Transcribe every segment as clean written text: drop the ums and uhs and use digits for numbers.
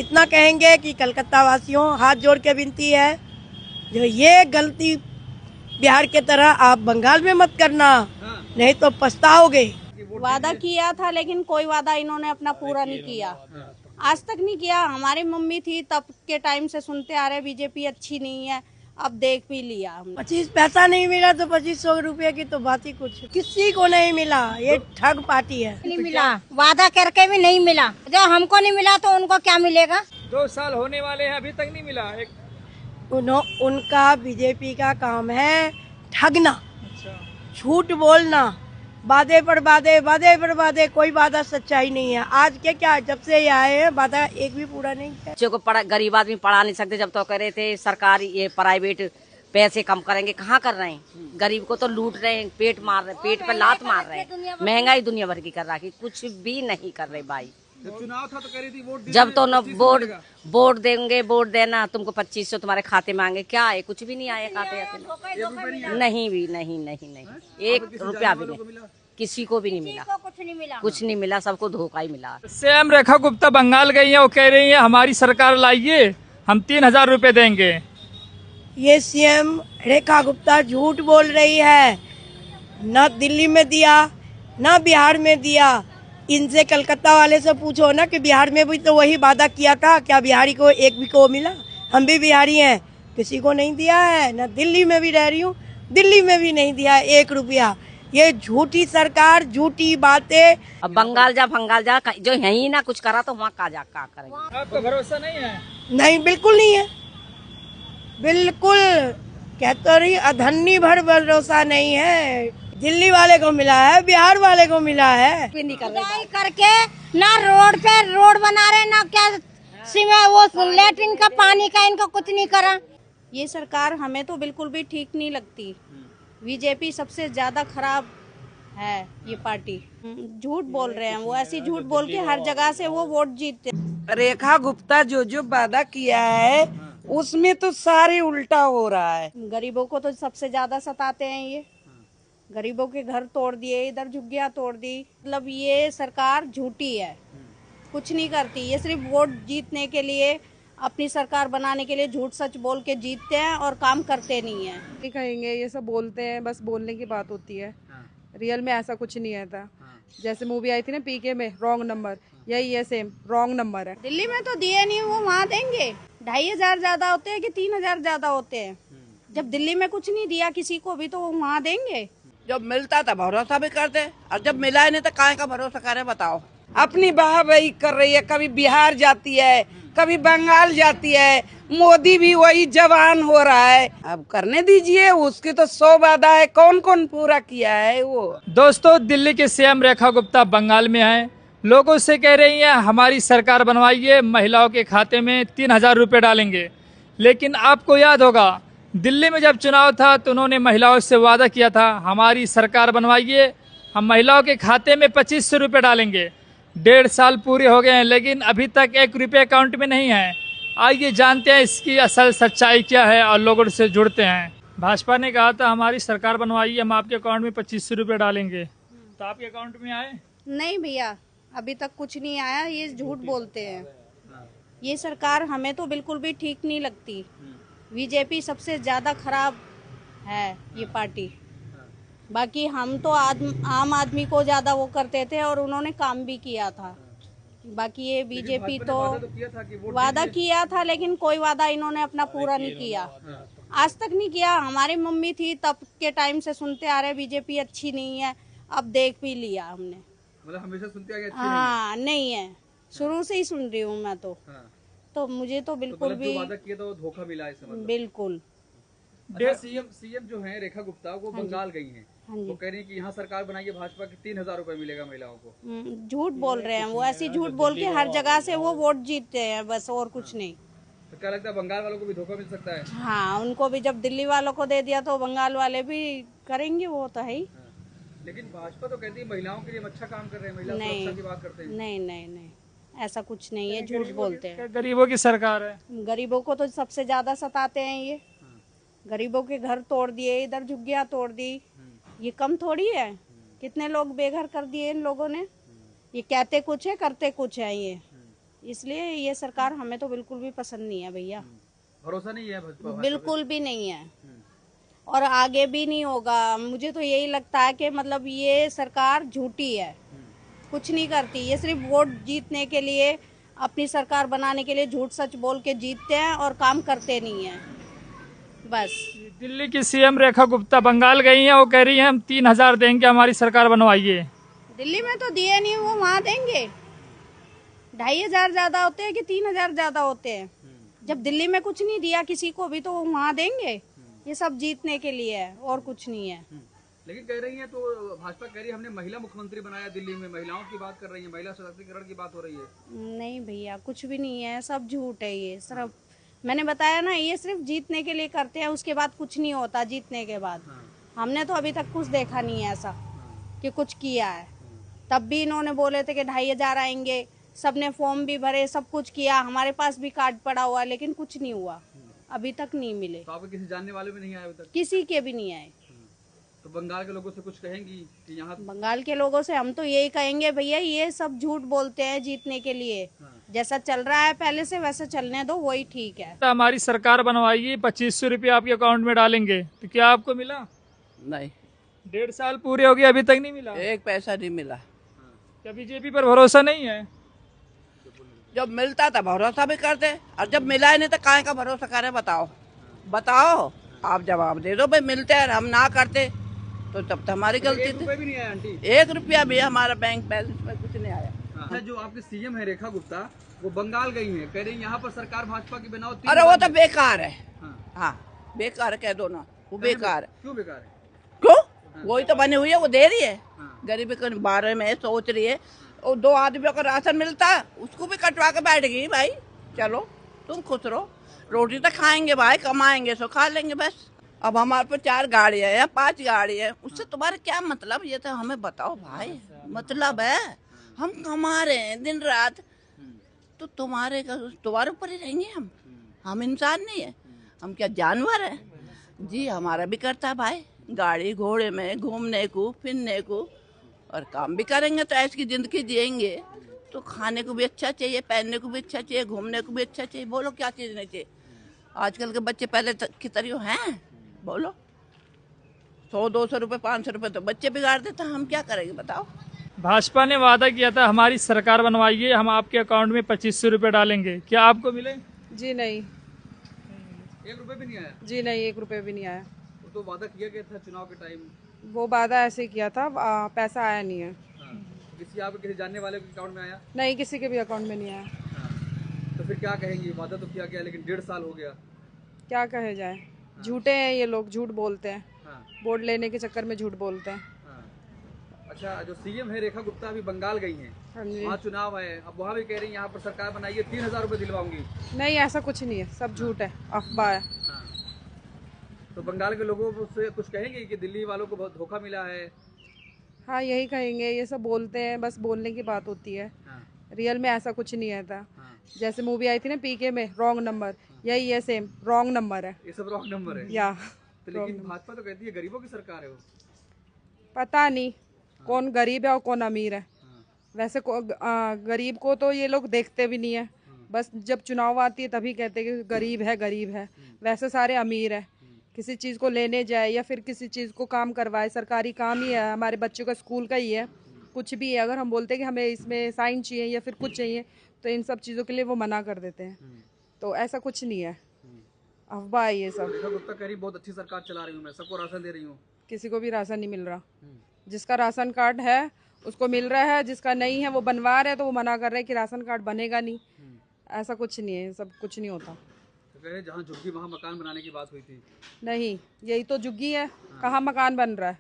इतना कहेंगे कि कलकत्ता वासियों हाथ जोड़ के विनती है, जो ये गलती बिहार के तरह आप बंगाल में मत करना, नहीं तो पछताओगे। वादा किया था लेकिन कोई वादा इन्होंने अपना पूरा नहीं किया, आज तक नहीं किया। हमारी मम्मी थी तब के टाइम से सुनते आ रहे बीजेपी अच्छी नहीं है, अब देख भी लिया हमने। 25 पैसा नहीं मिला तो 2500 रुपये की तो बात ही कुछ, किसी को नहीं मिला। ये ठग पार्टी है। नहीं मिला, वादा करके भी नहीं मिला। जो हमको नहीं मिला तो उनको क्या मिलेगा? 2 साल होने वाले हैं, अभी तक नहीं मिला। उनका बीजेपी का काम है ठगना, झूठ बोलना, वादे पर वादे, वादे पर वादे, कोई वादा सच्चाई नहीं है। आज के क्या, जब से ये आए हैं वादा एक भी पूरा नहीं किया। बच्चों को गरीब आदमी पढ़ा नहीं सकते। जब तो कह रहे थे सरकारी ये प्राइवेट पैसे कम करेंगे, कहाँ कर रहे हैं? गरीब को तो लूट रहे हैं, पेट मार रहे, पेट पे लात मार रहे हैं। महंगाई दुनिया भर की कर रहा है, कुछ भी नहीं कर रहे भाई। जब चुनाव था तो कह रही थी वोट जब तो न वोट देंगे, वोट देना, तुमको 2500 तुम्हारे खाते में आएंगे। क्या है? कुछ भी नहीं आया खाते में, नहीं भी नहीं, 1 रुपया भी नहीं, किसी को भी नहीं मिला, कुछ नहीं मिला, सबको धोखा ही मिला। सीएम रेखा गुप्ता बंगाल गई हैं, वो कह रही है हमारी सरकार लाइए, हम 3000 रुपए देंगे। ये सीएम रेखा गुप्ता झूठ बोल रही है। न दिल्ली में दिया, न बिहार में दिया। इनसे कलकत्ता वाले से पूछो ना कि बिहार में भी तो वही वादा किया था, क्या बिहारी को एक भी को मिला? हम भी बिहारी हैं, किसी को नहीं दिया है। न दिल्ली में भी रह रही हूँ, दिल्ली में भी नहीं दिया 1 रुपया। ये झूठी सरकार, झूठी बातें। अब बंगाल जा, जो यही ना कुछ करा तो वहाँ का करेंगे। आपको भरोसा नहीं है? नहीं, बिल्कुल नहीं है, बिल्कुल। कहते रही अधन्नी भर भरोसा नहीं है। दिल्ली वाले को मिला है, बिहार वाले को मिला है। करके ना रोड पे रोड बना रहे, ना क्या सीमा वो लेटरिन का पानी का इनको कुछ नहीं करा। ये सरकार हमें तो बिल्कुल भी ठीक नहीं लगती। बीजेपी सबसे ज्यादा खराब है ये पार्टी। झूठ बोल रहे हैं वो, ऐसी झूठ बोल के हर जगह से वो वोट जीतते। रेखा गुप्ता जो वादा किया है उसमें तो सारे उल्टा हो रहा है। गरीबों को तो सबसे ज्यादा सताते हैं ये। गरीबों के घर तोड़ दिए, इधर झुग्गियां तोड़ दी। मतलब ये सरकार झूठी है, कुछ नहीं करती। ये सिर्फ वोट जीतने के लिए, अपनी सरकार बनाने के लिए झूठ सच बोल के जीतते हैं और काम करते नहीं है। नहीं कहेंगे, ये सब बोलते हैं, बस बोलने की बात होती है। रियल में ऐसा कुछ नहीं है था। जैसे मूवी आई थी ना पीके में, रॉन्ग नंबर, यही है सेम, रॉन्ग नंबर है। दिल्ली में तो दिए नहीं, वो वहाँ देंगे। 2500 ज्यादा होते हैं कि 3000 ज्यादा होते हैं? जब दिल्ली में कुछ नहीं दिया किसी को भी तो वो वहाँ देंगे। जब मिलता था भरोसा भी करते, और जब मिला ही नहीं तो काहे का भरोसा करे बताओ। अपनी वाहवाही कर रही है, कभी बिहार जाती है, कभी बंगाल जाती है। मोदी भी वही जवान हो रहा है, अब करने दीजिए। उसकी तो 100 वादा है, कौन कौन पूरा किया है वो। दोस्तों, दिल्ली के सीएम रेखा गुप्ता बंगाल में हैं, लोगों से कह रही हैं हमारी सरकार बनवाइए, महिलाओं के खाते में 3000 रुपए डालेंगे। लेकिन आपको याद होगा दिल्ली में जब चुनाव था तो उन्होंने महिलाओं से वादा किया था हमारी सरकार बनवाइए, हम महिलाओं के खाते में 2500 रुपये डालेंगे। 1.5 साल पूरे हो गए हैं लेकिन अभी तक 1 रुपये अकाउंट में नहीं है। आइए जानते हैं इसकी असल सच्चाई क्या है और लोगों से जुड़ते हैं। भाजपा ने कहा था हमारी सरकार बनवाइए, हम आपके अकाउंट में 2500 रुपये डालेंगे, तो आपके अकाउंट में आए? नहीं भैया, अभी तक कुछ नहीं आया। ये झूठ बोलते हैं। ये सरकार हमें तो बिल्कुल भी ठीक नहीं लगती। बीजेपी सबसे ज्यादा खराब है ये पार्टी। बाकी हम तो आम आदमी को ज्यादा वो करते थे और उन्होंने काम भी किया था। बाकी ये बीजेपी तो वादा किया था लेकिन कोई वादा इन्होंने अपना पूरा नहीं किया, आज तक नहीं किया। हमारी मम्मी थी तब के टाइम से सुनते आ रहे बीजेपी अच्छी नहीं है, अब देख भी लिया हमने। मतलब हमेशा सुनते आ गए अच्छी हाँ, नहीं है, शुरू से ही सुन रही हूँ मैं तो मुझे तो बिल्कुल भी वादा किया तो धोखा मिला है मतलब। बिल्कुल। अच्छा, सीएम जो है रेखा गुप्ता वो बंगाल गई हैं, हाँ वो कह रही है कि यहाँ सरकार बनाइए भाजपा की, 3000 रुपए मिलेगा महिलाओं को। झूठ बोल रहे हैं वो, ऐसी झूठ बोल के हर जगह से वो वोट जीतते हैं बस, और कुछ नहीं। तो क्या लगता है बंगाल वालों को भी धोखा मिल सकता है? हाँ, उनको भी जब दिल्ली वालों को दे दिया तो बंगाल वाले भी करेंगे, वो तो है ही। लेकिन भाजपा तो कहती है महिलाओं के लिए हम अच्छा काम कर रहे हैं, महिला सुरक्षा की बात करते हैं। नहीं, ऐसा कुछ नहीं है, झूठ बोलते हैं। गरीबों की सरकार है। गरीबों को तो सबसे ज्यादा सताते हैं ये। गरीबों के घर तोड़ दिए, इधर झुग्गियां तोड़ दी। ये कम थोड़ी है, कितने लोग बेघर कर दिए इन लोगों ने। ये कहते कुछ है, करते कुछ है ये। इसलिए ये सरकार हमें तो बिल्कुल भी पसंद नहीं है भैया, भरोसा नहीं है भाजपा पे? बिल्कुल भी नहीं है और आगे भी नहीं होगा। मुझे तो यही लगता है कि मतलब ये सरकार झूठी है, कुछ नहीं करती। ये सिर्फ वोट जीतने के लिए, अपनी सरकार बनाने के लिए झूठ सच बोल के जीतते हैं और काम करते नहीं हैं बस। दिल्ली की सीएम रेखा गुप्ता बंगाल गई हैं, वो कह रही हैं हम 3,000 देंगे, हमारी सरकार बनवाइए। दिल्ली में तो दिए नहीं, वो वहाँ देंगे। 2,500 ज्यादा होते हैं कि 3,000 ज्यादा होते हैं? जब दिल्ली में कुछ नहीं दिया किसी को भी तो वो वहाँ देंगे। ये सब जीतने के लिए है और कुछ नहीं है। लेकिन कह रही है तो भाजपा कह रही है हमने महिला मुख्यमंत्री बनाया, दिल्ली में महिलाओं की बात कर रही है, महिला सशक्तिकरण की बात हो रही है। नहीं भैया, कुछ भी नहीं है, सब झूठ है। ये सिर्फ मैंने बताया ना, ये सिर्फ जीतने के लिए करते हैं, उसके बाद कुछ नहीं होता। जीतने के बाद हमने तो अभी तक कुछ देखा नहीं है ऐसा कि कुछ किया है। तब भी इन्होंने बोले थे कि 2,500 आएंगे, सबने फॉर्म भी भरे, सब कुछ किया, हमारे पास भी कार्ड पड़ा हुआ, लेकिन कुछ नहीं हुआ, अभी तक नहीं मिले। तो आपके किसी जानने वाले भी नहीं आए अभी तक? किसी के भी नहीं आए। तो बंगाल के लोगों से कुछ कहेंगी कि यहाँ? बंगाल के लोगों से हम तो यही कहेंगे भैया, ये सब झूठ बोलते हैं जीतने के लिए। जैसा चल रहा है पहले से वैसा चलने दो, वही ठीक है। हमारी सरकार बनवाइए, 2,500 रुपये आपके अकाउंट में डालेंगे, तो क्या आपको मिला? नहीं, 1.5 साल पूरे हो गए, अभी तक नहीं मिला। एक पैसा नहीं मिला। क्या बीजेपी पर भरोसा नहीं है? जब मिलता था भरोसा भी करते, और जब मिला ही नहीं तो काहे का भरोसा करे? बताओ बताओ, आप जवाब दे दो भाई। मिलते हैं हम ना करते तो तब तो हमारी गलती थी। 1 रुपये भी नहीं आया आंटी? 1 रुपया भी हमारा बैंक बैलेंस में कुछ नहीं आया। जो आपके सीएम है रेखा गुप्ता, वो बंगाल गई है, कह रही यहाँ पर सरकार भाजपा की बनाओ। अरे वो तो बेकार है। हाँ बेकार कह दो ना, वो बेकार है। क्यों बेकार है? क्यों? वही तो बनी हुई है, वो दे रही है गरीबी के बारे में सोच रही है। और 2 आदमियों को राशन मिलता, उसको भी कटवा के बैठ गई भाई। चलो तुम खुश रहो, रोटी तो खाएंगे भाई, कमाएंगे सो खा लेंगे बस। अब हमारे पर 4 गाड़ी है या 5 गाड़ी है, उससे तुम्हारा क्या मतलब? ये तो हमें बताओ भाई। मतलब है हम कमा रहे हैं दिन रात, तो तुम्हारे ऊपर ही रहेंगे हम इंसान नहीं है, हम क्या जानवर है? जी हमारा भी करता है भाई, गाड़ी घोड़े में घूमने को फिरने को, और काम भी करेंगे तो ऐसी जिंदगी जिएंगे तो खाने को भी अच्छा चाहिए, पहनने को भी अच्छा चाहिए, घूमने को भी अच्छा चाहिए। बोलो क्या चीज नहीं चाहिए? आजकल के बच्चे पहले की तरह हैं? बोलो 100-200 रुपए 500 रुपए तो बच्चे बिगाड़ देते हैं, हम क्या करेंगे बताओ? भाजपा ने वादा किया था हमारी सरकार बनवाइए, हम आपके अकाउंट में 2,500 रुपये डालेंगे, क्या आपको मिले? जी नहीं। 1 रुपये भी नहीं आया? जी नहीं, 1 रुपये भी नहीं आया। तो वादा किया गया था चुनाव के टाइम? वो वादा ऐसे किया था, पैसा आया नहीं है। किसी जानने वाले के अकाउंट में आया? नहीं, किसी के भी अकाउंट में नहीं आया। तो फिर क्या कहेंगे? वादा तो किया गया लेकिन 1.5 साल हो गया, क्या कहे जाए? झूठे हैं ये लोग, झूठ बोलते हैं, वोट लेने के चक्कर में झूठ बोलते हैं। अच्छा, जो सीएम है रेखा गुप्ता अभी बंगाल गई हैं, वहाँ चुनाव है, अब वहाँ भी कह रही है यहाँ पर सरकार बनाइए, 3,000 रुपए दिलवाऊंगी। नहीं, ऐसा कुछ नहीं है, सब झूठ है, अफवाह है। तो बंगाल के लोगों से कुछ कहेंगे कि दिल्ली वालों को बहुत धोखा मिला है? हाँ यही कहेंगे, ये सब बोलते हैं, बस बोलने की बात होती है। रियल में ऐसा कुछ नहीं है था। जैसे मूवी आई थी ना पीके में, रॉन्ग नंबर, यही है सेम, रॉन्ग नंबर है। ये सब रॉन्ग नंबर है या तो लेकिन भाजपा तो कहती है गरीबों की सरकार है वो। पता नहीं कौन गरीब है और कौन अमीर है। वैसे गरीब को तो ये लोग देखते भी नहीं है, बस जब चुनाव आती है तभी कहते हैं कि गरीब है गरीब है। वैसे सारे अमीर है, किसी चीज़ को लेने जाए या फिर किसी चीज़ को काम करवाए, सरकारी काम ही है, हमारे बच्चों का स्कूल का ही है, कुछ भी है, अगर हम बोलते हैं कि हमें इसमें साइन चाहिए या फिर कुछ चाहिए तो इन सब चीज़ों के लिए वो मना कर देते हैं। तो ऐसा कुछ नहीं है, अफवाह है ये सब। रेखा गुप्ता कह रही बहुत अच्छी सरकार चला रही हूँ मैं, सबको राशन दे रही हूँ। किसी को भी राशन नहीं मिल रहा। जिसका राशन कार्ड है उसको मिल रहा है, जिसका नहीं है वो बनवा रहे हैं तो वो मना कर रहे हैं कि राशन कार्ड बनेगा नहीं। ऐसा कुछ नहीं है, सब कुछ नहीं होता। तो कह रहे जहाँ झुग्गी वहाँ मकान बनाने की बात हुई थी। नहीं, यही तो झुग्गी है, कहाँ मकान बन रहा है?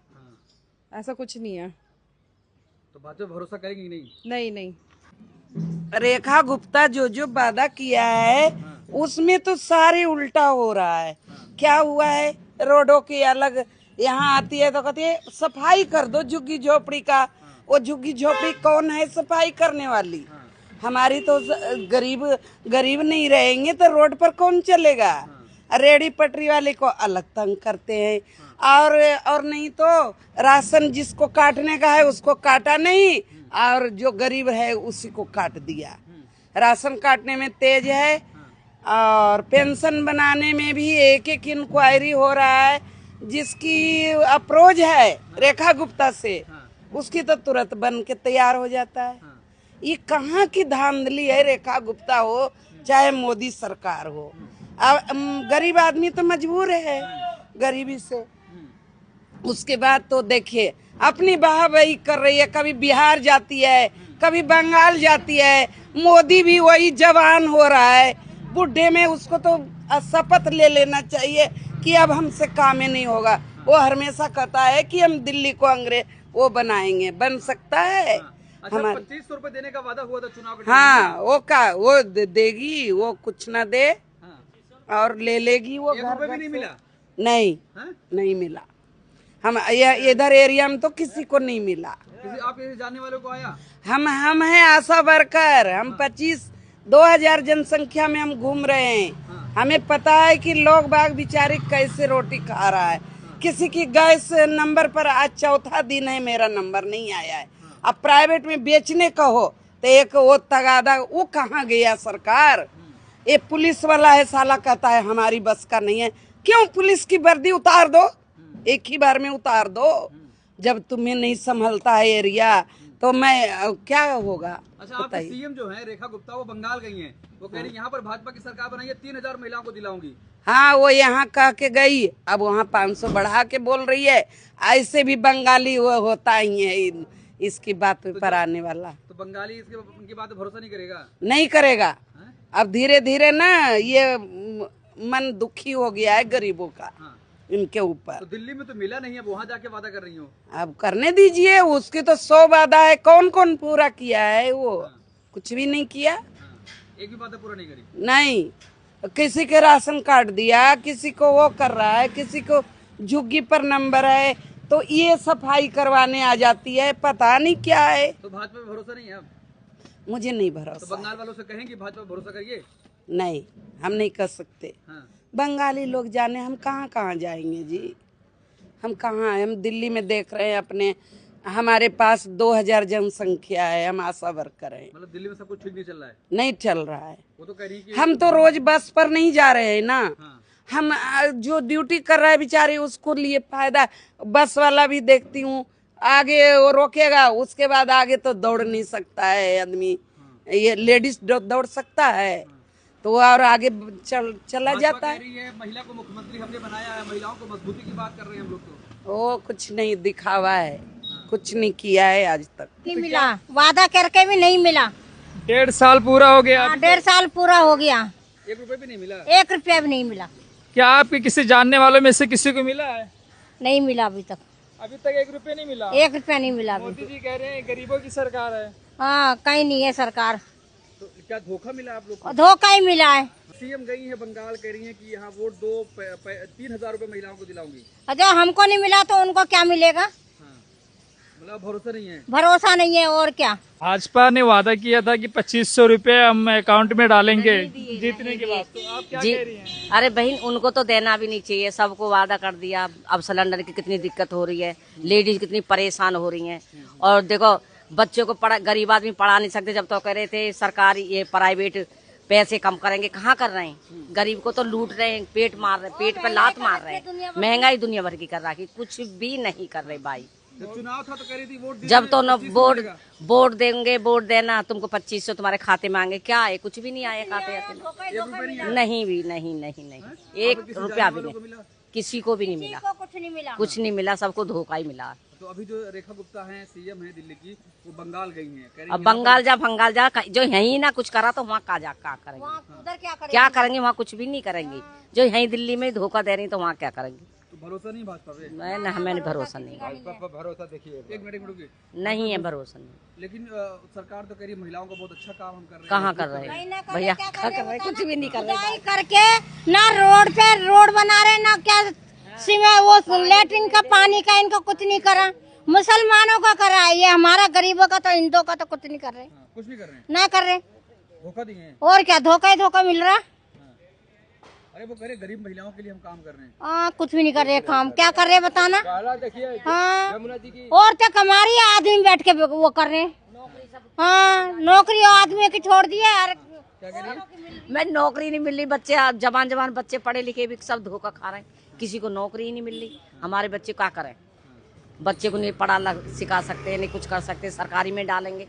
ऐसा कुछ नहीं है। तो भाजपा भरोसा करेंगी नहीं? नहीं नहीं, रेखा गुप्ता जो वादा किया है उसमें तो सारे उल्टा हो रहा है। क्या हुआ है? रोडों की अलग, यहाँ आती है तो कहती है सफाई कर दो झुग्गी झोपड़ी का। वो झुग्गी झोपड़ी कौन है सफाई करने वाली? हमारी तो गरीब नहीं रहेंगे तो रोड पर कौन चलेगा? रेडी पटरी वाले को अलग तंग करते हैं, और नहीं तो राशन जिसको काटने का है उसको काटा नहीं, और जो गरीब है उसी को काट दिया। राशन काटने में तेज है और पेंशन बनाने में भी एक एक इंक्वायरी हो रहा है। जिसकी अप्रोच है रेखा गुप्ता से उसकी तो तुरंत बन के तैयार हो जाता है। ये कहाँ की धांधली है, रेखा गुप्ता हो चाहे मोदी सरकार हो। अब गरीब आदमी तो मजबूर है गरीबी से। उसके बाद तो देखिए अपनी वाहवाही कर रही है, कभी बिहार जाती है कभी बंगाल जाती है। मोदी भी वही जवान हो रहा है, बुढ़े में उसको तो शपथ ले लेना चाहिए कि अब हमसे काम ही नहीं होगा। वो हमेशा कहता है कि हम दिल्ली को अंग्रेज वो बनाएंगे, बन सकता है। अच्छा, 2500 रुपए देने का वादा हुआ था चुनाव के हाँ वो देगी, वो कुछ ना दे और ले लेगी। वो ₹1 भी नहीं मिला? नहीं नहीं मिला। हम इधर एरिया में तो किसी को नहीं मिला। आप जानने वालों को आया? हम हैं आशा वर्कर। हम 2000 जनसंख्या में हम घूम रहे हैं। हमें पता है कि लोग बाग बेचारे कैसे रोटी खा रहा है। किसी की गैस नंबर पर आज चौथा दिन है मेरा नंबर नहीं आया है। अब प्राइवेट में बेचने का हो तो एक वो तगादा वो कहाँ गया सरकार। ये पुलिस वाला है साला कहता है हमारी बस का नहीं है। क्यों पुलिस की वर्दी उतार दो, एक ही बार में उतार दो। जब तुम्हें नहीं संभलता है एरिया तो मैं क्या होगा। अच्छा, आपके सीएम जो है रेखा गुप्ता वो बंगाल गई हैं। वो कह रही यहाँ पर भाजपा की सरकार बनाई है, 3000 महिलाओं को दिलाऊंगी। हाँ वो यहाँ कह के गई, अब वहाँ 500 बढ़ा के बोल रही है। ऐसे भी बंगाली वो होता ही है इसकी बात पर आने वाला। तो बंगाली इनकी बात भरोसा नहीं करेगा? नहीं करेगा। अब धीरे धीरे ना ये मन दुखी हो गया है गरीबों का इनके ऊपर। तो दिल्ली में तो मिला नहीं है, वहाँ जाके वादा कर रही हो। अब करने दीजिए, उसकी तो 100 वादा है। कौन कौन पूरा किया है? वो कुछ भी नहीं किया। एक भी वादा पूरा नहीं करी। नहीं, किसी के राशन कार्ड दिया, किसी को वो कर रहा है, किसी को झुग्गी पर नंबर है तो ये सफाई करवाने आ जाती है। पता नहीं क्या है। तो भाजपा पे भरोसा नहीं है अब? मुझे नहीं भरोसा। तो बंगाल वालों से कहेंगे भाजपा पे भरोसा करिए? नहीं, हम नहीं कर सकते। बंगाली लोग जाने, हम कहाँ कहाँ जाएंगे जी। हम कहाँ, हम दिल्ली में देख रहे हैं अपने, हमारे पास 2000 जनसंख्या है। हम आशा वर्कर हैं। मतलब दिल्ली में सब कुछ ठीक नहीं चल रहा है? नहीं चल रहा है। वो तो कह रही कि हम तो रोज बस पर नहीं जा रहे हैं ना। हम जो ड्यूटी कर रहा है बेचारे उसको लिए फायदा। बस वाला भी देखती हूँ आगे वो रोकेगा, उसके बाद आगे तो दौड़ नहीं सकता है आदमी। ये लेडीज दौड़ सकता है तो और आगे चला जाता है। महिला को मुख्यमंत्री हमने बनाया है, महिलाओं को मजबूती की बात कर रहे हैं हम लोग। तो वो कुछ नहीं दिखावा है, कुछ नहीं किया है आज तक। नहीं मिला, वादा करके भी नहीं मिला। 1.5 साल पूरा हो गया। 1.5 साल पूरा हो गया, 1 रुपए भी नहीं मिला। 1 रुपया भी नहीं मिला। क्या आपके किसी जानने वालों में से किसी को मिला है? नहीं मिला अभी तक। अभी तक 1 रुपया नहीं मिला? 1 रुपया नहीं मिला। मोदी जी कह रहे हैं गरीबों की सरकार है। हाँ, कहीं नहीं है सरकार। तो क्या धोखा मिला आप लोग को? धोखा ही मिला है। सीएम गई है बंगाल, कह रही है कि यहाँ वोट दो, 3000 रुपए महिलाओं को दिलाऊंगी। अच्छा, हमको नहीं मिला तो उनको क्या मिलेगा? मतलब भरोसा नहीं है? भरोसा नहीं है और क्या। भाजपा ने वादा किया था कि 2500 रुपए हम अकाउंट में डालेंगे जीतने के बाद। तो आप क्या कह रही हैं? अरे बहन, उनको तो देना भी नहीं चाहिए। सबको वादा कर दिया। अब सिलेंडर की कितनी दिक्कत हो रही है, लेडीज कितनी परेशान हो रही हैं। और देखो बच्चों को गरीब आदमी पढ़ा नहीं सकते। जब तो कह रहे थे सरकारी ये प्राइवेट पैसे कम करेंगे, कहाँ कर रहे हैं? गरीब को तो लूट रहे हैं, पेट मार रहे हैं, पेट पे लात मार रहे हैं। महंगाई दुनिया भर की कर रखी, कुछ भी नहीं कर रहे भाई। चुनाव था तो कह रही थी वोट जब तो न वोट देंगे, वोट देना, तुमको 2500 तुम्हारे खाते में आएंगे। क्या है? कुछ भी नहीं आया खाते में। नहीं भी नहीं नहीं नहीं, 1 रुपया भी नहीं, किसी को भी नहीं मिला। कुछ नहीं मिला, सबको धोखा ही मिला। तो अभी जो रेखा गुप्ता हैं सीएम है दिल्ली की, वो बंगाल गई हैं। अब बंगाल जा जो यहीं ना कुछ करा तो वहाँ क्या करेंगे? उधर क्या करेंगे? वहाँ कुछ भी नहीं करेंगे। जो यहीं दिल्ली में धोखा दे रही तो वहाँ क्या करेंगे? तो भरोसा नहीं भाजपा पे? मैंने भरोसा नहीं। भरोसा देखिए, एक मिनट नहीं है भरोसा नहीं। लेकिन सरकार तो कह रही है महिलाओं का बहुत अच्छा काम हम कर रहे हैं। कहाँ कर रहे हैं भैया? क्या कर रहे हैं? कुछ भी नहीं कर रहे। करके ना रोड पे रोड बना रहे, ना क्या सीमेंट वो लेटरिन का पानी का इनको कुछ नहीं करा। मुसलमानों का कर रहा है, ये हमारा गरीबों का तो हिंदुओं का तो कुछ नहीं कर रहे। कुछ नहीं कर रहे हैं, ना कर रहे। धोखा दिए हैं। और क्या, धोखा ही धोखा मिल रहा। अरे वो कह रहे गरीब महिलाओं के लिए हम काम कर रहे हैं। कुछ भी नहीं कर रहे काम, क्या कर रहे बताना। हाँ, और क्या कमा रही है, आदमी बैठ के वो कर रहे हैं। हाँ, नौकरी आदमी की छोड़ दी है यार। मैं नौकरी नहीं मिल रही, बच्चे जवान बच्चे पढ़े लिखे भी सब धोखा खा रहे हैं, किसी को नौकरी ही नहीं मिल रही। हमारे बच्चे क्या करें, बच्चे को नहीं पढ़ा सिखा सकते, नहीं कुछ कर सकते, सरकारी में डालेंगे,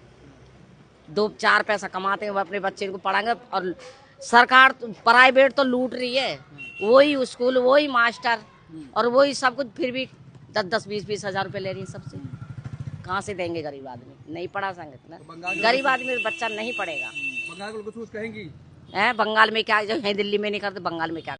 2-4 पैसा कमाते हैं, वो अपने बच्चे को पढ़ाएंगे। और सरकार प्राइवेट तो लूट रही है, वही स्कूल वही मास्टर और वही सब कुछ, फिर भी 10-10, 20-20 हजार रुपए ले रही है सबसे। कहाँ से देंगे गरीब आदमी, नहीं पढ़ा सकते ना, गरीब आदमी बच्चा नहीं पढ़ेगा। बंगाल को कुछ कहेंगी? बंगाल में क्या जो है, दिल्ली में नहीं करते, बंगाल में क्या